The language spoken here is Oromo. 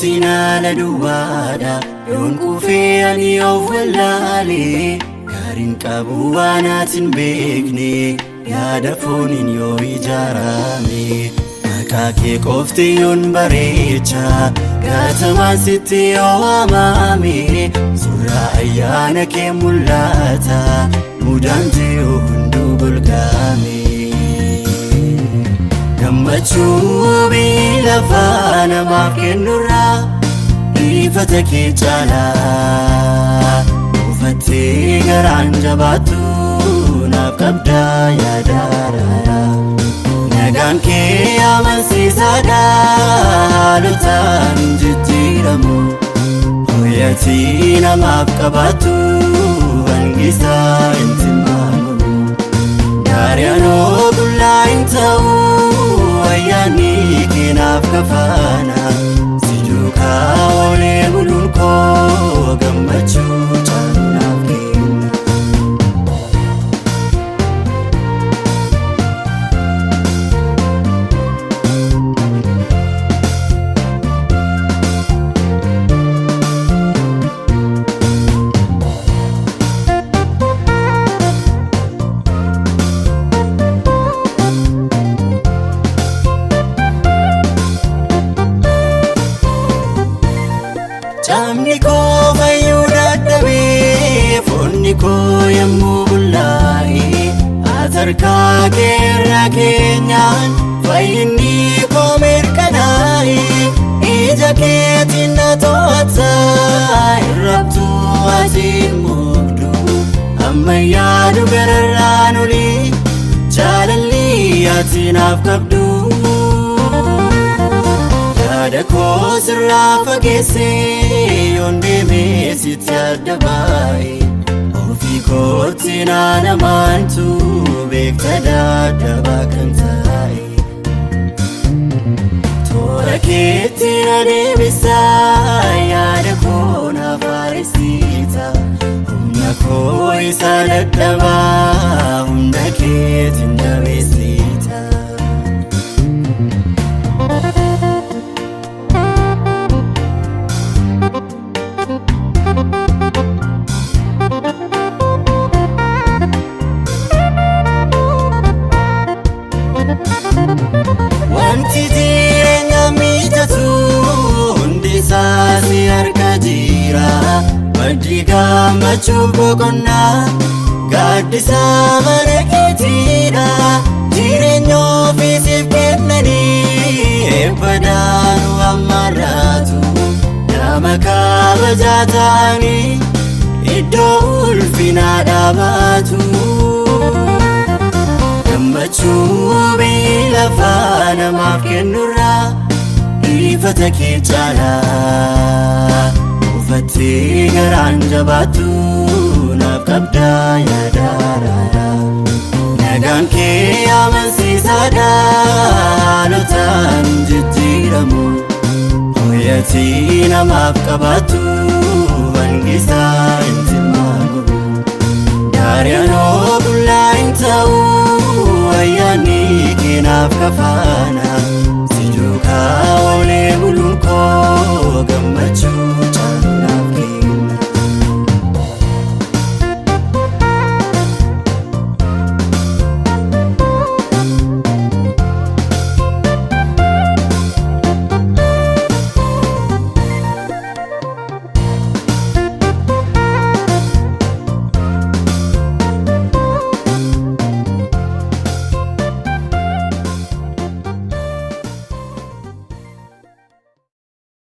Sinaala duwwaadha yoon kufee ani of wallaalee gaariin qabu waan ati hin beekne yaada fooniin yoo ijaarame maqaa kee qofti yoon bareecha gaatamaan sitti yoo waamame suuraa ayyaana kee mul'ata mudaan yoo hunduu golgame gammachuu biyya lafaa namaaf kennurraa ifata kee caalaa ufattee garaan jabaattu naaf qabdaa yaadaara nagaan kee amansiisaadha haalotaan hin jijjiiramu hoyatii namaaf qabaattu hangisaa hin tilmaamamu gaariyaanoo qullaa hin ta'u ayyaanni keenaaf kafaana si duukaa oolee buluun koo gammachuu caalu naaf kenna. Camni koo fayyuu dadhabee foonni koo yemmuu bullaa'e ati harkaa kee irra keenyaan fayyinni koo mirkanaa'e ija keetiin na to'ata irrabtuu ati hin mugdu amma yaadu gararraan olii jaalalli ati naaf qabdu. Yaada koo sirraa fageessee yoon deemee sitti adda baa'e ofii kootti naan amantu beekta dadhabaa kan taa'e toora keetti na deebisaa yaada koo naaf haaressita humna koo isa dadhabaa humna keetiin jabeessita. Wanti jireenya miidhatu hundi isaa si harka jira maddi gammachuuf boqonnaa gaaddisa mana keetiidha jireenya ofiisiif kennanii eebbadaanu ammarraatu nama kabajaa ta'anii iddoo ulfinaa dhaabatu. Gammachuu biyya lafaa namaaf kennurraa ifata kee caalaa ufattee garaan jabaattu naaf qabdaa yaadaara nagaan kee amansiisaadha haalotaan hin jijjiiramu hoyatii namaaf qabaattu